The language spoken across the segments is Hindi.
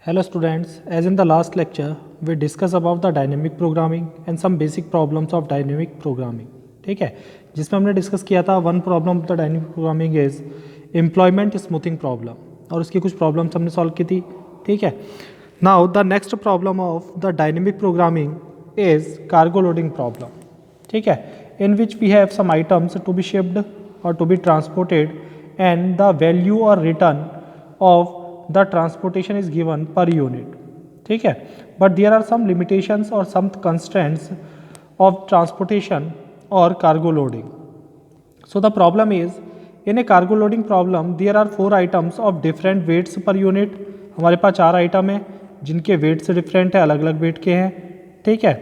Hello students, as in the last lecture, we discuss about the dynamic programming and some basic problems of dynamic programming. ठीक है, जिसमें हमने डिस्कस किया था one problem of the dynamic programming is employment smoothing problem और उसकी कुछ प्रॉब्लम्स हमने सॉल्व की थी. ठीक है, now the next problem of the dynamic programming is cargo loading problem. ठीक है, in which we have some items to be shipped और to be transported and the value और return of the transportation is given per unit. ठीक है, but there are some limitations or some constraints of transportation or cargo loading. So the problem is, in a cargo loading problem there are 4 items of different weights per unit. हमारे पास 4 आइटम हैं जिनके वेट से डिफरेंट है, अलग अलग वेट के हैं. ठीक है,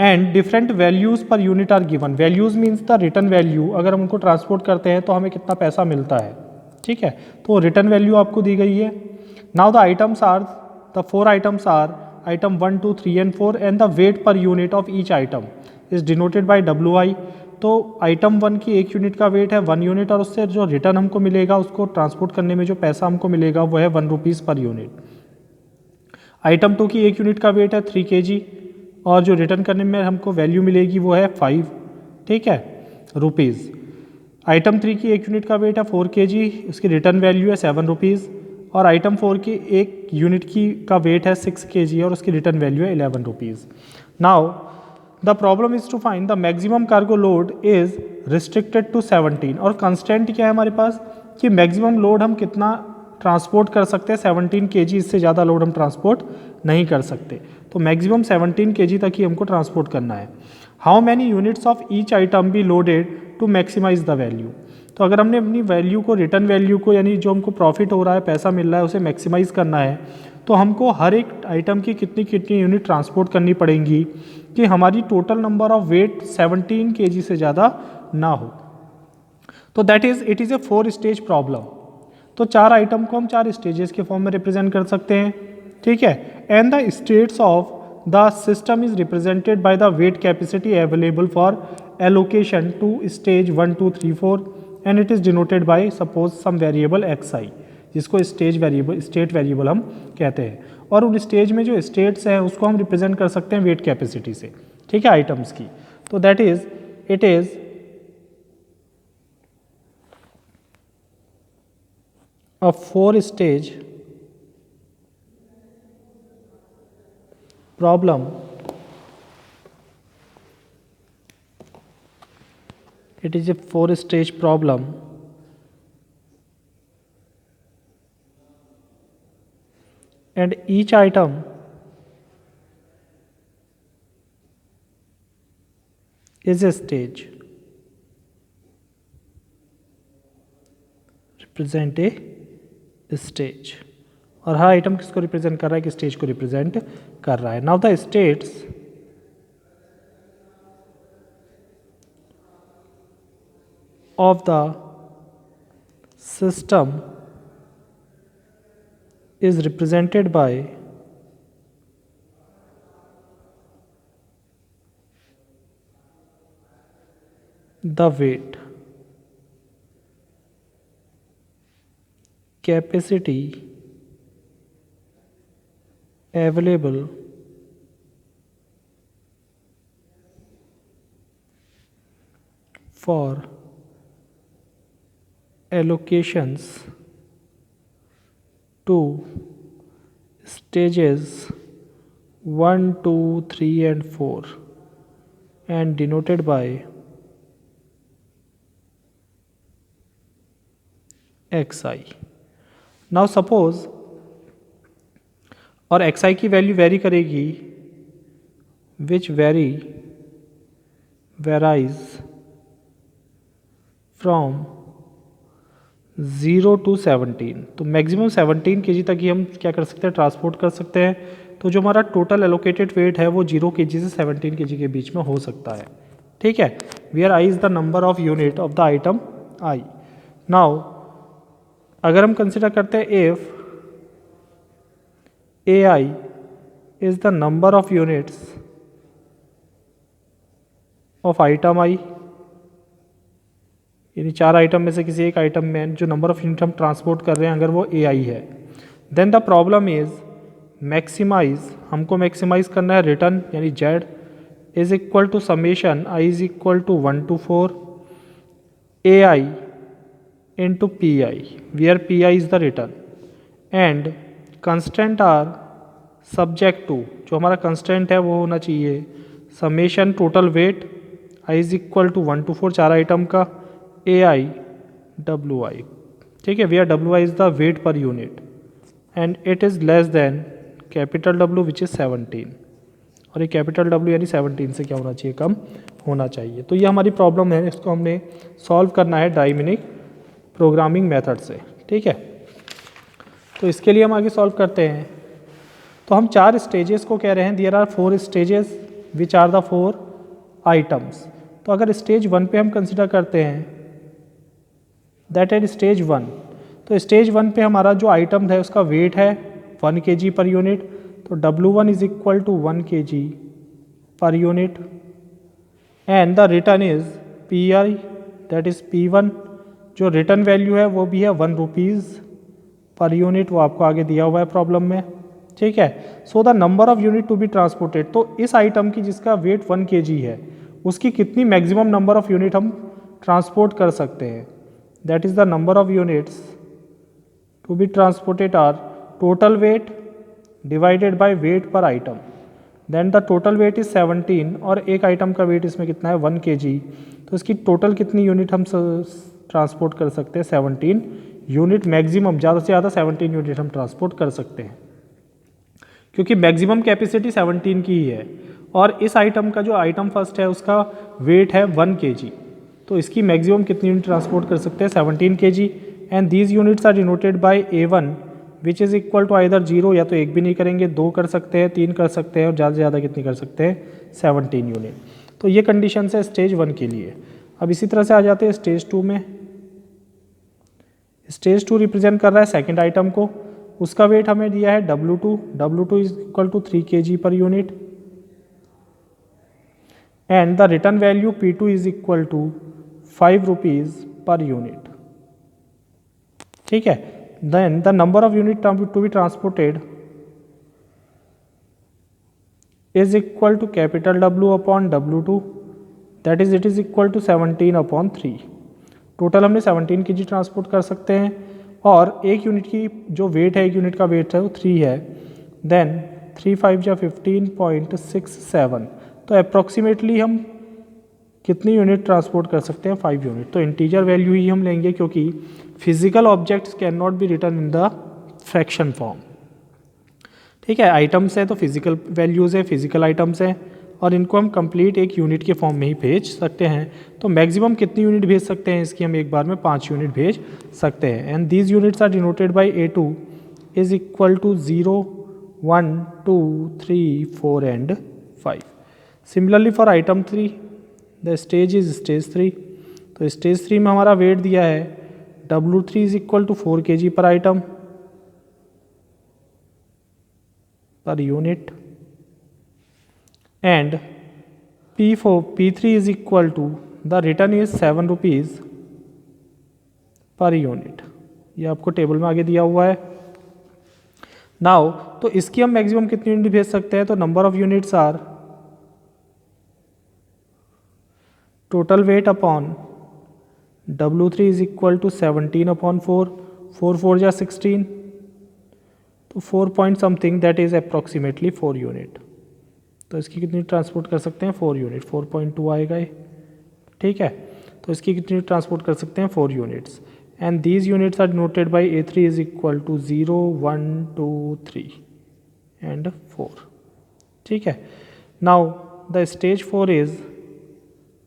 and different values per unit are given. Values means the return value. अगर हम उनको ट्रांसपोर्ट करते हैं तो हमें कितना पैसा मिलता है. ठीक है, तो रिटर्न वैल्यू आपको दी गई है. Now the items are the 4 items are item 1, 2, 3 and 4 and the weight per unit of each item is denoted by WI. तो आइटम 1 की 1 यूनिट का वेट है 1 यूनिट और उससे जो रिटर्न हमको मिलेगा, उसको ट्रांसपोर्ट करने में जो पैसा हमको मिलेगा वो है 1 रुपीज़ पर यूनिट. आइटम 2 की 1 यूनिट का वेट है 3 kg और जो रिटर्न करने में हमको वैल्यू मिलेगी वो है 5. ठीक है, रुपीज़. आइटम 3 की 1 यूनिट का वेट है 4 kg, उसकी रिटर्न वैल्यू है 7 रुपीज़. और आइटम 4 की 1 यूनिट की का वेट है 6 kg और उसकी रिटर्न वैल्यू है 11 rupees. Now the problem is to find the maximum cargo load is restricted to 17. और कंस्टेंट क्या है हमारे पास कि मैक्सिमम लोड हम कितना ट्रांसपोर्ट कर सकते हैं 17 kg. इससे ज़्यादा लोड हम ट्रांसपोर्ट नहीं कर सकते. तो मैक्सिमम 17 kg तक ही हमको ट्रांसपोर्ट करना है. How many units of each item be loaded to maximize the value. तो अगर हमने अपनी वैल्यू को, रिटर्न वैल्यू को, यानी जो हमको प्रॉफिट हो रहा है, पैसा मिल रहा है, उसे मैक्सिमाइज करना है, तो हमको हर एक आइटम की कितनी कितनी यूनिट ट्रांसपोर्ट करनी पड़ेंगी कि हमारी total number of weight 17 kg से ज़्यादा ना हो. तो that is it is a 4 stage problem. तो 4 आइटम को हम 4 स्टेजेस के फॉर्म में रिप्रेजेंट कर सकते हैं. ठीक है, and the states of the system is represented by the weight capacity available for allocation to stage 1, 2, 3, 4 and it is denoted by suppose some variable xi, जिसको स्टेट वेरिएबल हम कहते हैं. और उन स्टेज में जो स्टेट्स हैं उसको हम रिप्रेजेंट कर सकते हैं वेट कैपेसिटी से. ठीक है, आइटम्स की. तो that is it is a 4 stage problem. It is a 4 stage problem and each item is a stage, represent a stage. और हर आइटम किसको रिप्रेजेंट कर रहा है कि स्टेज को रिप्रेजेंट कर रहा है. Now the states of the system is represented by the wait capacity available for allocations to stages 1, 2, 3 and 4 and denoted by xi. Now suppose, और xi की वैल्यू वेरी करेगी विच वेराइज फ्रॉम 0 to 17. तो मैक्सिमम 17 kg तक ही हम क्या कर सकते हैं, ट्रांसपोर्ट कर सकते हैं. तो जो हमारा टोटल एलोकेटेड वेट है वो 0 kg से 17 kg के बीच में हो सकता है. ठीक है, where I is the number of unit of the item I. Now अगर हम कंसिडर करते हैं if AI is the number of units of item I, यानी 4 आइटम में से किसी एक आइटम में जो नंबर ऑफ यूनिट हम ट्रांसपोर्ट कर रहे हैं अगर वो AI है, then the problem is maximize, हमको मैक्सिमाइज करना है रिटर्न यानी Z is equal to summation I is equal to 1 to 4 A I into P I, where P I is the return and constant are subject to, जो हमारा कंस्टेंट है वो होना चाहिए summation total weight I is equal to 1 to 4 चार आइटम का ए आई डब्ल्यू आई, ठीक है, where W I is the weight per unit and it is less than capital W which is 17, और ये कैपिटल डब्ल्यू यानी 17 से क्या होना चाहिए, कम होना चाहिए। तो ये हमारी प्रॉब्लम है, इसको हमने सॉल्व करना है डायनेमिक प्रोग्रामिंग मेथड से, ठीक है। तो इसके लिए हम आगे सॉल्व करते हैं। तो हम 4 स्टेजेस को कह रहे हैं, there are 4 stages which are the 4 items. तो अगर स्टेज 1 पे हम कंसिडर करते हैं दैट एट स्टेज 1, तो स्टेज 1 पे हमारा जो आइटम है उसका वेट है 1 kg पर यूनिट, तो W1 is equal to 1 kg per unit and the return is P I that is P1, जो रिटर्न वैल्यू है वो भी है 1 रुपीज़ पर यूनिट, वो आपको आगे दिया हुआ है प्रॉब्लम में, ठीक है। So the number of unit to be transported, तो इस आइटम की जिसका वेट 1 kg है उसकी कितनी मैक्सिमम नंबर ऑफ यूनिट हम ट्रांसपोर्ट कर सकते हैं, that is the number of units to be transported are total weight divided by weight per item, then the total weight is 17 और एक आइटम का वेट इसमें कितना है 1 kg, तो इसकी टोटल कितनी यूनिट हम ट्रांसपोर्ट कर सकते हैं 17 यूनिट, मैक्सिमम ज़्यादा से ज़्यादा 17 यूनिट हम ट्रांसपोर्ट कर सकते हैं क्योंकि मैक्सिमम कैपेसिटी 17 की ही है, और इस आइटम का जो आइटम फर्स्ट है उसका वेट है 1 kg, तो इसकी मैक्सिमम कितनी यूनिट ट्रांसपोर्ट कर सकते हैं 17 kg and these units are denoted by A1 which is equal to either 0, या तो एक भी नहीं करेंगे 2 कर सकते हैं 3 कर सकते हैं और ज़्यादा से ज़्यादा कितनी कर सकते हैं 17 यूनिट। तो ये कंडीशन है स्टेज 1 के लिए। अब इसी तरह से आ जाते हैं स्टेज 2 में। स्टेज 2 रिप्रेजेंट कर रहा है सेकेंड आइटम को, उसका वेट हमें दिया है W2 is equal to 3 kg per unit and the return value P2 is equal to 5 rupees per unit, ठीक है। Then the number of unit to be transported is equal to capital W upon W2 that is it is equal to 17/3। Total हमने 17 kg ट्रांसपोर्ट कर सकते हैं और एक यूनिट की जो वेट है, एक यूनिट का वेट है वो 3 है, देन 3 5 जा 15.67, तो अप्रॉक्सीमेटली हम कितनी यूनिट ट्रांसपोर्ट कर सकते हैं 5 यूनिट। तो इंटीजर वैल्यू ही हम लेंगे क्योंकि physical objects can not be return in the fraction form, ठीक है। आइटम्स हैं तो फिजिकल वैल्यूज़ हैं, फिजिकल आइटम्स हैं और इनको हम कंप्लीट एक यूनिट के फॉर्म में ही भेज सकते हैं। तो मैक्सिमम कितनी यूनिट भेज सकते हैं इसकी, हम एक बार में 5 यूनिट भेज सकते हैं and these units are denoted by A2 is equal to 0 1 2 3 4 and 5। Similarly for item 3 the stage is stage 3, तो स्टेज 3 में हमारा वेट दिया है W3 is equal to 4 kg per item per unit and P3 is equal to the return is 7 rupees per unit, ये आपको टेबल में आगे दिया हुआ है। नाउ तो इसकी हम मैक्सिमम कितनी यूनिट भेज सकते हैं, तो number of units are total weight upon W3 is equal to 17/4, 4 4 जा 16, तो 4 point something that is approximately 4 unit. तो इसकी कितनी ट्रांसपोर्ट कर सकते हैं 4 यूनिट, 4.2 आएगा ये, ठीक है। तो इसकी कितनी ट्रांसपोर्ट कर सकते हैं 4 units and these units are denoted by A3 is equal to 0 1 2 3 and 4, ठीक है। Now the stage 4 is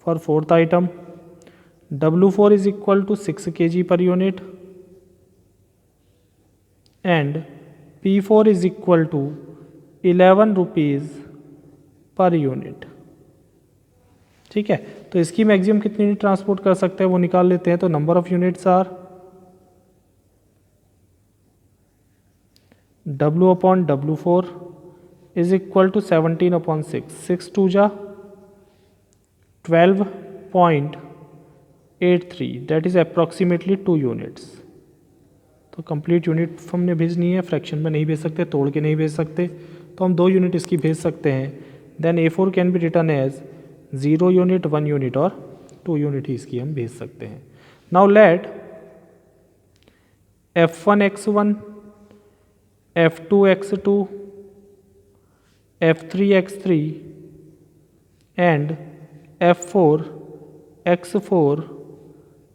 for fourth item W4 is equal to 6 kg per unit and P4 is equal to 11 rupees per unit, ठीक है। तो इसकी मैक्सिमम कितनी यूनिट ट्रांसपोर्ट कर सकते हैं वो निकाल लेते हैं। तो number of units are W upon W4 is equal to 17/6, 6 2 जा 12.83 दैट इज अप्रॉक्सीमेटली 2 यूनिट्स। तो तो कंप्लीट यूनिट हमने भेजनी है, फ्रैक्शन में नहीं भेज सकते, तोड़ के नहीं भेज सकते, तो हम 2 यूनिट इसकी भेज सकते हैं। Then A4 can be return as 0 unit, 1 unit और 2 यूनिट ही इसकी हम भेज सकते हैं। Now let F1x1, F2x2, F3x3 and F4x4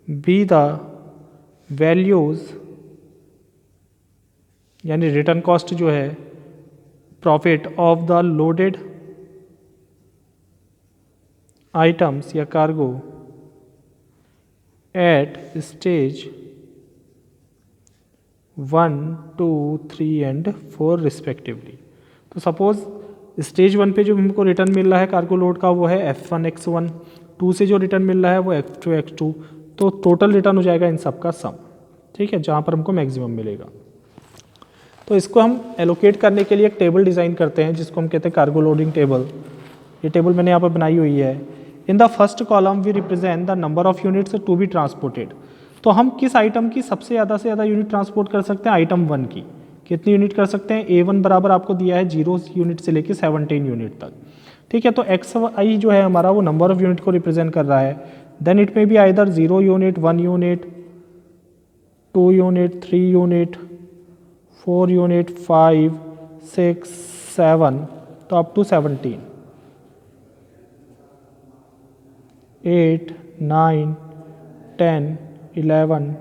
be the values, यानी रिटर्न कॉस्ट जो है profit of the loaded items या cargo at stage 1, 2, 3 and 4 respectively. तो सपोज स्टेज 1 पे जो हमको रिटर्न मिल रहा है कार्गो लोड का वो है F1x1, 2 से जो रिटर्न मिल रहा है वो F2x2, तो टोटल रिटर्न हो जाएगा इन सब का सम, ठीक है, जहाँ पर हमको मैक्सिमम मिलेगा। तो इसको हम एलोकेट करने के लिए एक टेबल डिज़ाइन करते हैं जिसको हम कहते हैं कार्गो लोडिंग टेबल। ये टेबल मैंने यहाँ पर बनाई हुई है। In the first column we represent the number of units to be transported. तो हम किस आइटम की सबसे ज़्यादा यूनिट ट्रांसपोर्ट कर सकते हैं, आइटम 1 की कितनी यूनिट कर सकते हैं। A1 बराबर आपको दिया है 0 यूनिट से लेकर 17 यूनिट तक, ठीक है। तो XI जो है हमारा वो नंबर ऑफ यूनिट को रिप्रेजेंट कर रहा है। देन इट में be either 0 unit, 1 unit, 2 unit, 3 unit, 4 unit, 5, 6, 7, तो अप टू 17, 8, 9, 10, 11,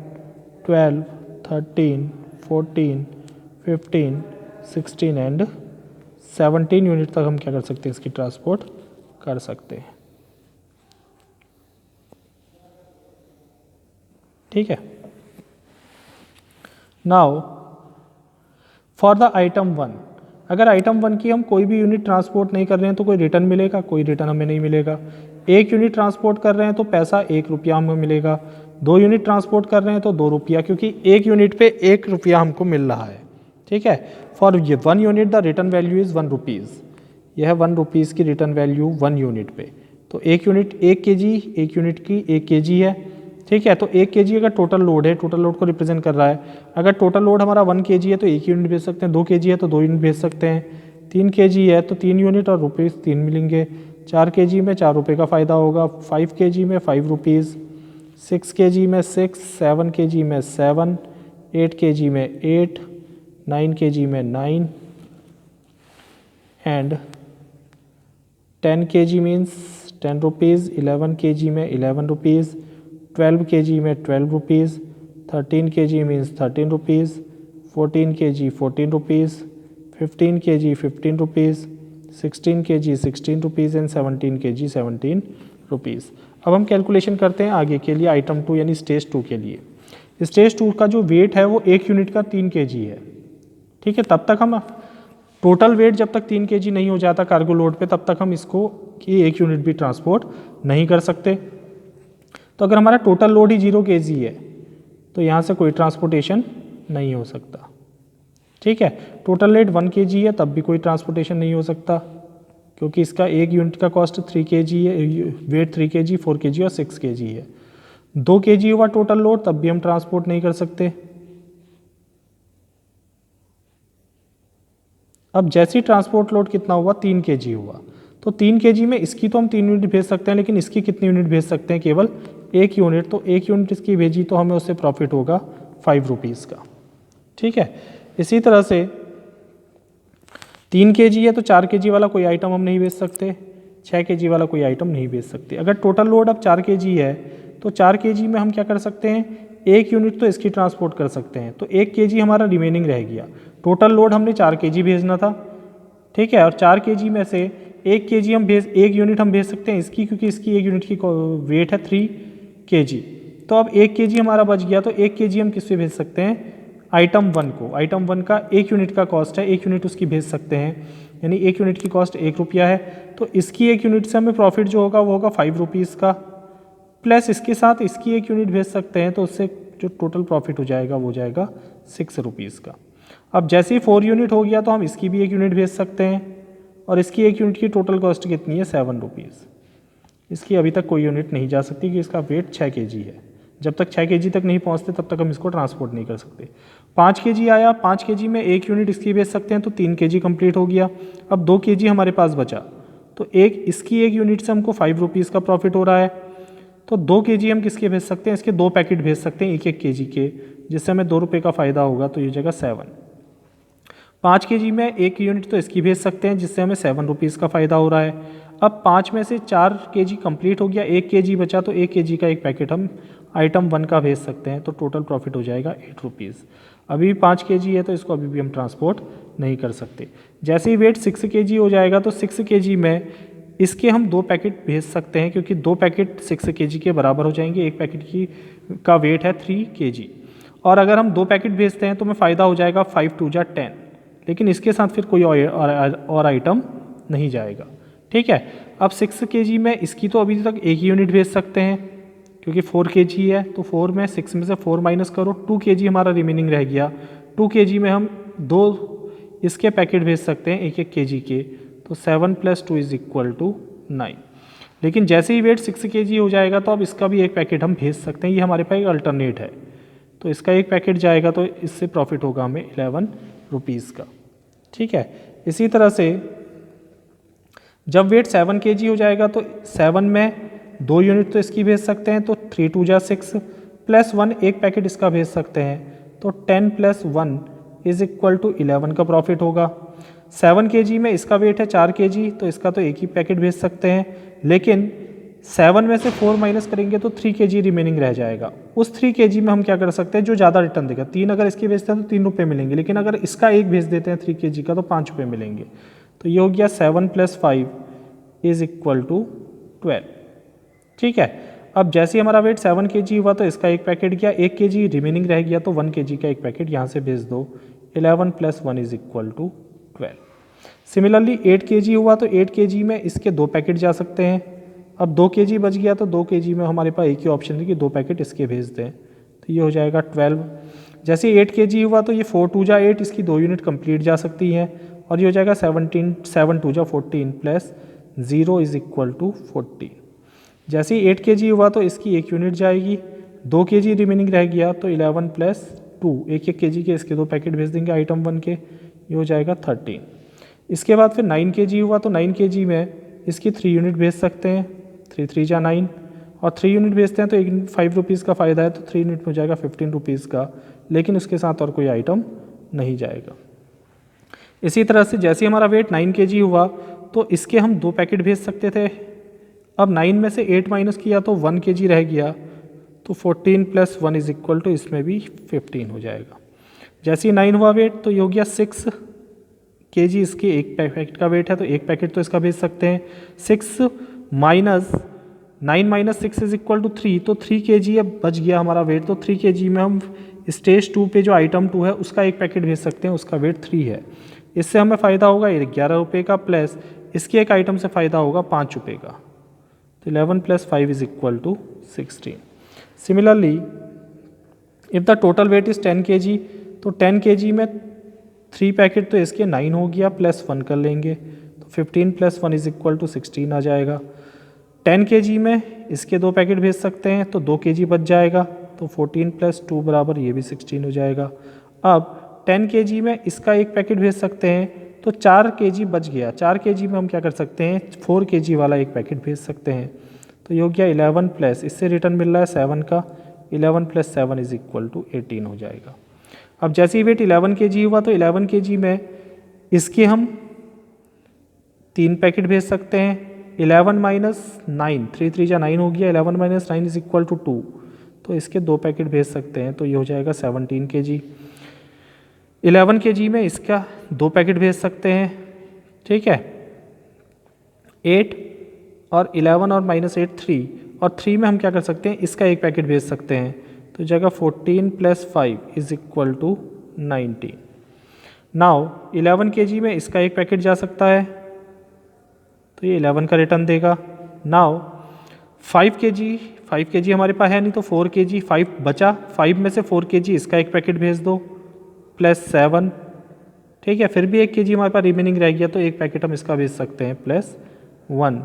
12, 13, 14, 15, 16 एंड 17 यूनिट तक हम क्या कर सकते हैं, इसकी ट्रांसपोर्ट कर सकते हैं, ठीक है। नाउ फॉर द आइटम 1, अगर आइटम 1 की हम कोई भी यूनिट ट्रांसपोर्ट नहीं कर रहे हैं तो कोई रिटर्न मिलेगा, कोई रिटर्न हमें नहीं मिलेगा। 1 यूनिट ट्रांसपोर्ट कर रहे हैं तो पैसा 1 रुपया हमें मिलेगा। 2 यूनिट ट्रांसपोर्ट कर रहे हैं तो 2 रुपया, क्योंकि 1 यूनिट पे 1 रुपया हमको मिल रहा है, ठीक है। For 1 unit the return value is 1 rupees, यह है 1 रुपीज़ की रिटर्न वैल्यू 1 यूनिट पे। तो 1 यूनिट 1 kg, 1 यूनिट की 1 kg है, ठीक है। तो 1 kg अगर टोटल लोड है, टोटल लोड को रिप्रेजेंट कर रहा है। अगर टोटल लोड हमारा 1 kg है तो 1 यूनिट भेज सकते हैं, 2 kg है तो 2 यूनिट भेज सकते हैं, 3 kg है तो 3 यूनिट और रुपीज़ 3 मिलेंगे। 4 kg में 4 रुपये का फ़ायदा होगा, 5 kg में 5 रुपीज़, 6 kg में 6, 7 kg में 7, 8 kg में 8, 9 kg में 9 and 10 kg means 10 rupees, 11 kg में 11 रुपीज़, 12 kg में 12 rupees, 13 kg means 13 rupees, 14 kg 14 rupees, 15 kg 15 rupees, 16 kg 16 rupees and 17 kg 17 rupees. अब हम कैलकुलेशन करते हैं आगे के लिए आइटम 2 यानी स्टेज 2 के लिए। स्टेज 2 का जो वेट है वो 1 यूनिट का 3 kg है, ठीक है। तब तक हम टोटल वेट जब तक 3 kg नहीं हो जाता कार्गो लोड पे तब तक हम इसको कि 1 यूनिट भी ट्रांसपोर्ट नहीं कर सकते। तो अगर हमारा टोटल लोड ही 0 kg है तो यहाँ से कोई ट्रांसपोर्टेशन नहीं हो सकता, ठीक है। टोटल वेट 1 kg है तब भी कोई ट्रांसपोर्टेशन नहीं हो सकता, क्योंकि इसका 1 यूनिट का कॉस्ट 3 kg है, वेट 3 kg, 4 kg और 6 kg है। 2 kg हुआ टोटल लोड तब भी हम ट्रांसपोर्ट नहीं कर सकते। अब जैसे ही ट्रांसपोर्ट लोड कितना हुआ, 3 kg हुआ, तो 3 kg में इसकी तो हम 3 यूनिट भेज सकते हैं, लेकिन इसकी कितनी यूनिट भेज सकते हैं, केवल 1 यूनिट। तो 1 यूनिट इसकी भेजी तो हमें उससे प्रॉफिट होगा 5 रुपीज़ का, ठीक है। इसी तरह से 3 kg है तो 4 kg वाला कोई आइटम हम नहीं भेज सकते, 6 kg वाला कोई आइटम नहीं भेज सकते। अगर टोटल लोड अब 4 kg है तो 4 kg में हम क्या कर सकते हैं, 1 यूनिट तो इसकी ट्रांसपोर्ट कर सकते हैं, तो 1 kg हमारा रिमेनिंग रह गया। टोटल लोड हमने 4 kg भेजना था, ठीक है, और 4 kg में से 1 kg हम 1 यूनिट हम भेज सकते हैं इसकी, क्योंकि इसकी 1 यूनिट की वेट है 3 kg। तो अब 1 kg हमारा बच गया, तो 1 kg हम किससे भेज सकते हैं, आइटम 1 को। आइटम 1 का 1 यूनिट का कॉस्ट है, 1 यूनिट उसकी भेज सकते हैं, यानी 1 यूनिट की कॉस्ट 1 रुपया है। तो इसकी 1 यूनिट से हमें प्रॉफिट जो होगा वो होगा 5 रुपीज़ का, प्लस इसके साथ इसकी 1 यूनिट भेज सकते हैं, तो उससे जो टोटल प्रॉफिट हो जाएगा वो जाएगा 6 रुपीज़ का। अब जैसे ही 4 यूनिट हो गया तो हम इसकी भी 1 यूनिट भेज सकते हैं, और इसकी 1 यूनिट की टोटल कॉस्ट कितनी है, 7 रुपीज़। इसकी अभी तक कोई यूनिट नहीं जा सकती कि इसका वेट 6 kg है। जब तक 6 kg तक नहीं पहुंचते तब तक हम इसको ट्रांसपोर्ट नहीं कर सकते। 5 kg आया, 5 kg में 1 यूनिट इसकी भेज सकते हैं तो 3 kg कंप्लीट हो गया। अब 2 kg हमारे पास बचा, तो इसकी 1 यूनिट से हमको 5 रुपीज़ का प्रॉफिट हो रहा है। तो 2 kg हम किसके भेज सकते हैं, इसके 2 पैकेट भेज सकते हैं 1-1 kg के, जिससे हमें 2 रुपये का फ़ायदा होगा, तो ये जगह 7। 5 kg में 1 यूनिट तो इसकी भेज सकते हैं जिससे हमें 7 रुपीज़ का फ़ायदा हो रहा है। अब 5 में से 4 kg कंप्लीट हो गया, 1 kg बचा, तो 1 kg का एक पैकेट हम आइटम 1 का भेज सकते हैं, तो टोटल प्रॉफिट हो जाएगा 8 रुपीज़। अभी भी 5 kg है तो इसको अभी भी हम ट्रांसपोर्ट नहीं कर सकते। जैसे ही वेट 6 kg हो जाएगा तो 6 kg में इसके हम 2 पैकेट भेज सकते हैं, क्योंकि 2 पैकेट 6 kg के बराबर हो जाएंगे। एक पैकेट का वेट है 3 kg, और अगर हम 2 पैकेट भेजते हैं तो हमें फ़ायदा हो जाएगा 5 2 जा 10, लेकिन इसके साथ फिर कोई और आइटम नहीं जाएगा। ठीक है, अब 6 kg में इसकी तो अभी तक 1 यूनिट भेज सकते हैं, क्योंकि 4 kg है, तो 4 में 6 में से 4 माइनस करो, 2 kg हमारा रिमेनिंग रह गया। 2 kg में हम 2 इसके पैकेट भेज सकते हैं 1-1 kg के, तो 7 + 2 = 9। लेकिन जैसे ही वेट 6 kg हो जाएगा तो अब इसका भी एक पैकेट हम भेज सकते हैं, ये हमारे पास एक अल्टरनेट है, तो इसका एक पैकेट जाएगा तो इससे प्रॉफिट होगा हमें 11 रुपीज़ का। ठीक है, इसी तरह से जब वेट 7 kg हो जाएगा तो 7 में 2 यूनिट तो इसकी भेज सकते हैं, तो 3 2 जा 6 + 1 एक पैकेट इसका भेज सकते हैं, तो 10 + 1 = 11 का प्रॉफिट होगा। 7 kg में इसका वेट है 4 kg, तो इसका तो एक ही पैकेट भेज सकते हैं, लेकिन 7 में से 4 माइनस करेंगे तो 3 kg रिमेनिंग रह जाएगा। उस 3 kg में हम क्या कर सकते हैं, जो ज़्यादा रिटर्न देगा, 3 अगर इसके भेजते हैं तो 3 रुपये मिलेंगे, लेकिन अगर इसका एक भेज देते हैं 3 kg का तो 5 रुपये मिलेंगे। तो ये हो गया 7 + 5 = 12। ठीक है, अब जैसे ही हमारा वेट 7 kg हुआ तो इसका एक पैकेट गया, 1 kg रिमेनिंग रह गया, तो 1 kg का एक पैकेट यहाँ से भेज दो। 11 + 1 = 12। सिमिलरली 8 kg हुआ तो 8 kg में इसके 2 पैकेट जा सकते हैं। अब 2 kg बच गया तो 2 kg में हमारे पास एक ही ऑप्शन है कि 2 पैकेट इसके भेज दें, तो ये हो जाएगा 12। जैसे 8 kg हुआ तो ये 4 2 जा 8, इसकी 2 यूनिट कंप्लीट जा सकती हैं, और ये हो जाएगा 17 7 2 जा 14 + 0 = 14। जैसे ही 8 kg हुआ तो इसकी 1 यूनिट जाएगी, 2 kg रिमेनिंग रह गया, तो 11 + 2 1-1 kg के इसके 2 पैकेट भेज देंगे आइटम 1 के, ये हो जाएगा 13। इसके बाद फिर 9 kg हुआ तो 9 kg में इसकी 3 यूनिट भेज सकते हैं, 3 3 जा 9, और 3 यूनिट भेजते हैं तो 5 रुपीज़ का फ़ायदा है, तो 3 यूनिट में हो जाएगा 15 रुपीज़ का, लेकिन उसके साथ और कोई आइटम नहीं जाएगा। इसी तरह से जैसे हमारा वेट 9 kg हुआ तो इसके हम 2 पैकेट भेज सकते थे। अब 9 में से 8 माइनस किया तो 1 kg रह गया, तो 14 + 1 = इसमें भी 15 हो जाएगा। जैसे ही 9 हुआ वेट तो ये हो गया 6 kg, इसके एक पैकेट का वेट है, तो एक पैकेट तो इसका भेज सकते हैं। 6 माइनस 9 - 6 = 3, तो 3 kg अब बच गया हमारा वेट, तो 3 kg में हम स्टेज 2 पे जो आइटम 2 है उसका एक पैकेट भेज सकते हैं, उसका वेट 3 है। इससे हमें फ़ायदा होगा 11 रुपये का, प्लस इसके एक आइटम से फ़ायदा होगा 5 रुपये का, तो 11 + 5 = 16। Similarly if the total wait is 10 kg, तो 10 kg में 3 पैकेट तो इसके 9 हो गया, प्लस 1 कर लेंगे, तो 15 + 1 = 16 आ जाएगा। 10 kg में इसके 2 पैकेट भेज सकते हैं, तो 2 kg बच जाएगा, तो 14 + 2 = ये भी 16 हो जाएगा। अब 10 kg में इसका एक पैकेट भेज सकते हैं, तो 4 kg बच गया। 4 kg में हम क्या कर सकते हैं, 4 kg वाला एक पैकेट भेज सकते हैं, तो ये हो गया 11 प्लस इससे रिटर्न मिल रहा है 7 का, 11 + 7 = 18 हो जाएगा। अब जैसे ही वेट 11 kg हुआ तो 11 kg में इसके हम 3 पैकेट भेज सकते हैं। 11 - 9, 3 3 जा 9 हो गया, 11 - 9 = 2, तो इसके 2 पैकेट भेज सकते हैं, तो ये हो जाएगा 17 kg। 11 kg में इसका 2 पैकेट भेज सकते हैं, ठीक है, 8 और 11 और -8 3, और 3 में हम क्या कर सकते हैं, इसका एक पैकेट भेज सकते हैं, तो जगह 14 + 5 = 19। नाउ 11 kg में इसका एक पैकेट जा सकता है, तो ये 11 का रिटर्न देगा। नाउ 5 kg हमारे पास है नहीं, तो 4 kg 5 बचा, 5 में से 4 kg इसका एक पैकेट भेज दो, प्लस 7, ठीक है, फिर भी 1 kg हमारे पास रिमेनिंग रह गया, तो एक पैकेट हम इसका भेज सकते हैं, plus 1,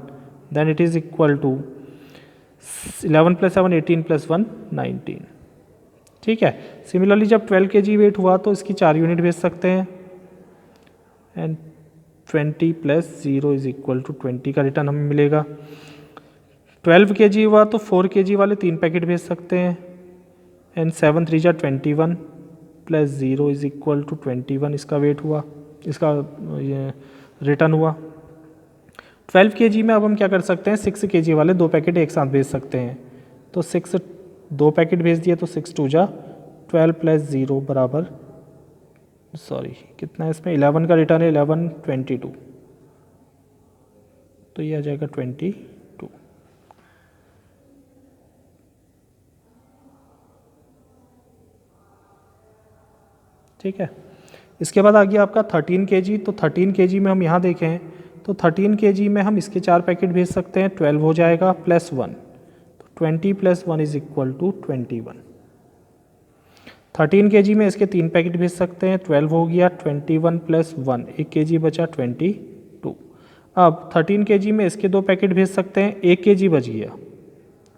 then it is equal to 11 + 7 18 + 1 19, ठीक है। सिमिलरली जब 12 kg वेट हुआ तो इसकी 4 यूनिट भेज सकते हैं एंड 20 + 0 = 20 का रिटर्न हमें मिलेगा। 12 kg हुआ तो 4 kg वाले 3 पैकेट भेज सकते हैं एंड 7 3 जा 21 + 0 = 21 इसका वेट हुआ, इसका ये रिटर्न हुआ। 12 kg में अब हम क्या कर सकते हैं, 6 kg वाले 2 पैकेट एक साथ भेज सकते हैं। तो 6 2 पैकेट भेज दिए तो 6 2 जा 12 + 0 बराबर, सॉरी कितना है इसमें, 11 का रिटर्न है, 11 22, तो ये आ जाएगा 22। ठीक है। इसके बाद आ गया आपका 13 kg। तो 13 kg में हम यहाँ देखें तो 13 kg में हम इसके 4 पैकेट भेज सकते हैं, 12 हो जाएगा +1, तो 20 + 1 = 21। 13 kg में इसके 3 पैकेट भेज सकते हैं, 12 हो गया, 21 + 1 1 kg बचा 22। अब 13 kg में इसके 2 पैकेट भेज सकते हैं, 1 kg बच गया,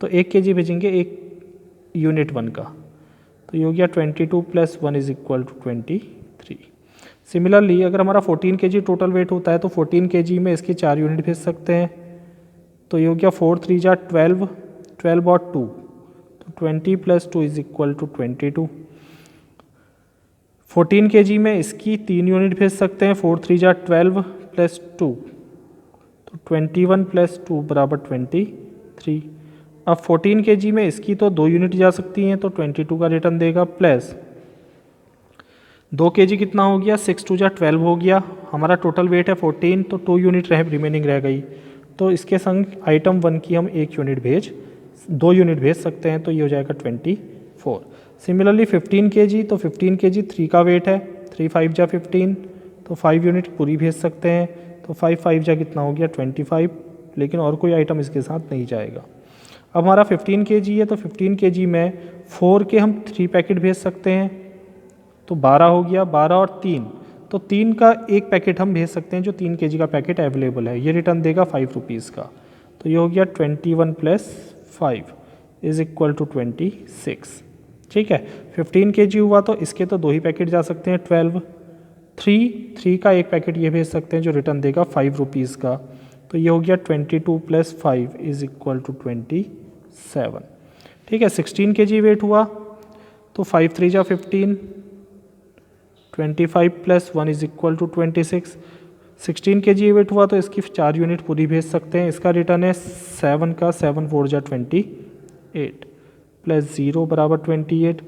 तो 1 kg भेजेंगे 1 यूनिट 1 का, तो ये हो गया 22 + 1 = 23। सिमिलरली अगर हमारा 14 kg टोटल वेट होता है तो 14 kg में इसके 4 यूनिट भेज सकते हैं, तो ये हो गया 4 3 जा 12, 12 और 2, तो 20 + 2 = 22। 14 kg में इसकी 3 यूनिट भेज सकते हैं, 4 3 जा 12 + 2, तो 21 + 2 = 23। अब 14 kg में इसकी तो 2 यूनिट जा सकती हैं, तो 22 का रिटर्न देगा, प्लस 2 kg कितना हो गया, 6 2 जा 12 हो गया, हमारा टोटल वेट है 14, तो 2 यूनिट रिमेनिंग रह गई, तो इसके संग आइटम 1 की हम 2 यूनिट भेज सकते हैं, तो ये हो जाएगा 24। सिमिलरली 15 kg, तो 15 kg 3 का वेट है, 3 5 जा 15, तो 5 यूनिट पूरी भेज सकते हैं, तो 5 5 जा कितना हो गया 25, लेकिन और कोई आइटम इसके साथ नहीं जाएगा। अब हमारा 15 kg है, तो 15 kg में 4 के हम 3 पैकेट भेज सकते हैं, तो 12 हो गया, 12 और 3, तो 3 का एक पैकेट हम भेज सकते हैं जो 3 kg का पैकेट अवेलेबल है, ये रिटर्न देगा 5 रुपीज़ का, तो ये हो गया 21 + 5 = 26। ठीक है। 15 kg हुआ तो इसके तो 2 ही पैकेट जा सकते हैं, 12, 3 का एक पैकेट ये भेज सकते हैं जो रिटर्न देगा 5 रुपीज़ का, तो ये हो गया 22 + 5 = 27। ठीक है। 16 kg वेट हुआ तो 5 3 जा 15, 25 + 1 = 26। 16 kg वेट हुआ तो इसकी 4 यूनिट पूरी भेज सकते हैं, इसका रिटर्न है 7 का, 7 4 जा 28 + 0 = 28।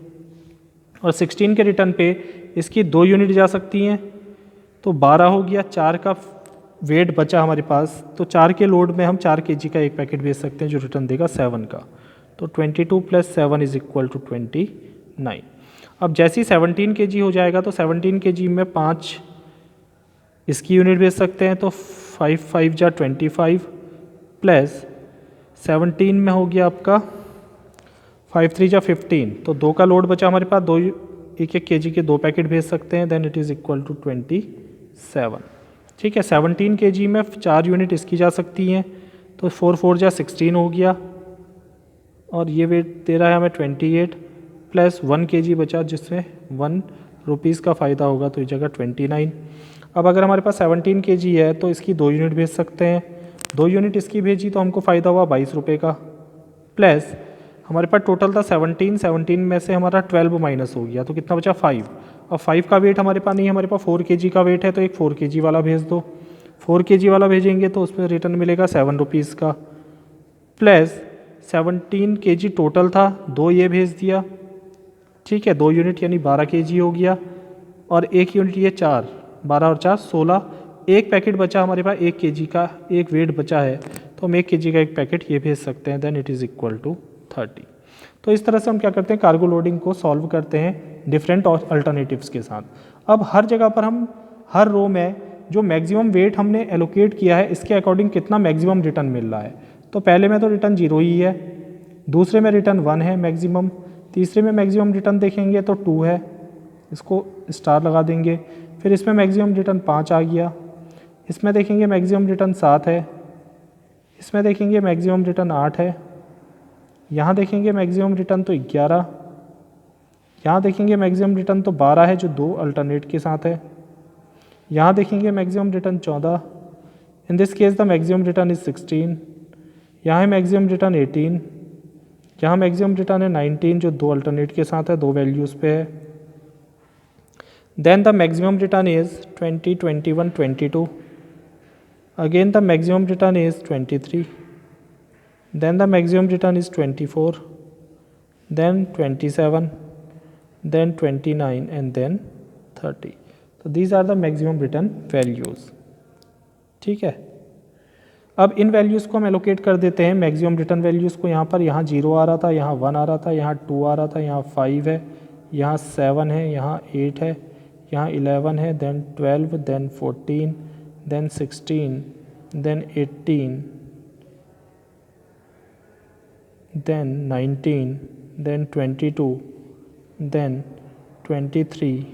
और 16 के रिटर्न पे इसकी 2 यूनिट जा सकती हैं, तो 12 हो गया, 4 का वेट बचा हमारे पास, तो 4 के लोड में हम 4 kg का एक पैकेट भेज सकते हैं जो रिटर्न देगा 7 का, तो 22 + 7 = 29। अब जैसे ही 17 kg हो जाएगा तो 17 kg में 5 इसकी यूनिट भेज सकते हैं, तो 5 5 जा 25 प्लस 17 में हो गया आपका 5 3 जा 15, तो 2 का लोड बचा हमारे पास, 1 kg के 2 पैकेट भेज सकते हैं, then it is equal to 27। ठीक है। 17 kg में 4 यूनिट इसकी जा सकती हैं, तो 4 4 जा 16 हो गया, और ये वेट दे रहा है हमें 28 प्लस 1 kg बचा जिसमें 1 रुपीज़ का फ़ायदा होगा, तो इस जगह 29। अब अगर हमारे पास 17 kg है तो इसकी 2 यूनिट भेज सकते हैं, 2 यूनिट इसकी भेजी तो हमको फ़ायदा हुआ 22 रुपये का, प्लस हमारे पास टोटल था 17 में से हमारा 12 माइनस हो गया, तो कितना बचा 5। अब 5 का वेट हमारे पास नहीं है, हमारे पास 4 kg का वेट है, तो एक 4 kg वाला भेज दो। 4 kg वाला भेजेंगे तो उसमें रिटर्न मिलेगा 7 रुपीज़ का, प्लस 17 kg टोटल था, 2 ये भेज दिया। ठीक है। 2 यूनिट यानी 12 kg हो गया, और 1 यूनिट ये 4, 12 और 4 16, एक पैकेट बचा हमारे पास 1 kg का, एक वेट बचा है, तो हम 1 kg का एक पैकेट ये भेज सकते हैं, then it is equal to 30। तो इस तरह से हम क्या करते हैं, कार्गो लोडिंग को सॉल्व करते हैं डिफरेंट अल्टरनेटिव्स के साथ। अब हर जगह पर हम हर रो में जो मैक्सिमम वेट हमने एलोकेट किया है इसके अकॉर्डिंग कितना मैक्सिमम रिटर्न मिल रहा है, तो पहले में तो रिटर्न 0 ही है, दूसरे में रिटर्न 1 है मैक्सिमम, तीसरे में मैक्सिमम रिटर्न देखेंगे तो 2 है, इसको स्टार लगा देंगे। फिर इसमें मैक्सिमम रिटर्न 5 आ गया, इसमें देखेंगे मैक्सिमम रिटर्न 7 है, इसमें देखेंगे मैक्सिमम रिटर्न 8 है, यहाँ देखेंगे मैक्सिमम रिटर्न तो 11, यहाँ देखेंगे मैक्सिमम रिटर्न तो 12 है जो 2 अल्टरनेट के साथ है। यहाँ देखेंगे maximum return 14, in this case the maximum return is 16। यहाँ है मैक्सिमम रिटर्न 18, यहाँ मैक्सिमम रिटर्न है 19 जो 2 अल्टरनेट के साथ है, 2 वैल्यूज़ पे है। Then the maximum return is 20, 21, 22। Again the maximum return is 23, then the maximum return is 24, then 27, then 29 and then 30. So these are the maximum return values. ठीक है, अब इन वैल्यूज़ को हम एलोकेट कर देते हैं मैक्सिमम रिटर्न वैल्यूज़ को। यहाँ पर यहाँ 0 आ रहा था, यहाँ 1 आ रहा था, यहाँ 2 आ रहा था, यहाँ 5 है, यहाँ 7 है, यहाँ 8 है, यहाँ 11 है, then 12, then 14, then 16, then 18, then 19, then 22, then 23,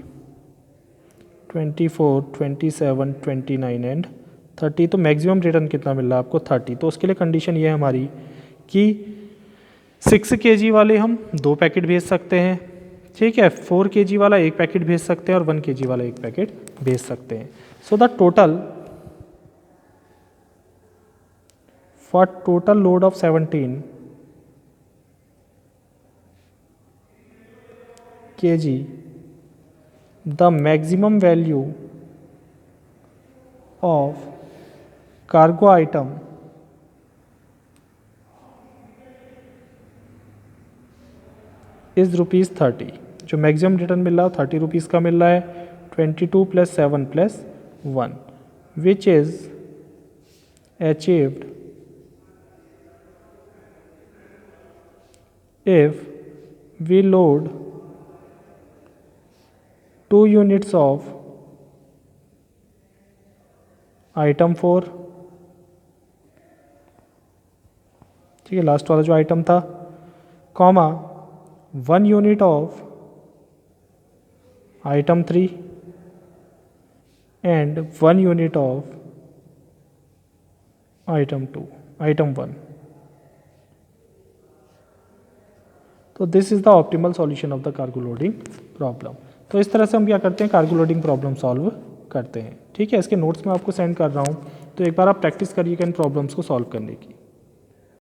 24, 27, 29 and 30। तो मैक्सिमम रिटर्न कितना मिल रहा है आपको? 30। तो उसके लिए कंडीशन ये है हमारी कि 6 kg वाले हम 2 पैकेट भेज सकते हैं, ठीक है, 4 kg वाला 1 पैकेट भेज सकते हैं और 1 kg वाला 1 पैकेट भेज सकते हैं। So the total for total load of 17 kg, the maximum value of cargo item is rupees 30। जो मैक्सिमम रिटर्न मिल रहा है 30 रुपीज़ का मिल रहा है, 22 + 7 + 1 which is achieved if we load 2 units of item 4, ठीक है, लास्ट वाला जो आइटम था, comma 1 unit of item 3 and 1 unit of item 1। तो this is the optimal solution of the cargo loading problem. तो इस तरह से हम क्या करते हैं, कार्गो लोडिंग प्रॉब्लम सॉल्व करते हैं। ठीक है, इसके नोट्स मैं आपको सेंड कर रहा हूँ, तो एक बार आप प्रैक्टिस करिएगा इन प्रॉब्लम्स को सॉल्व करने की।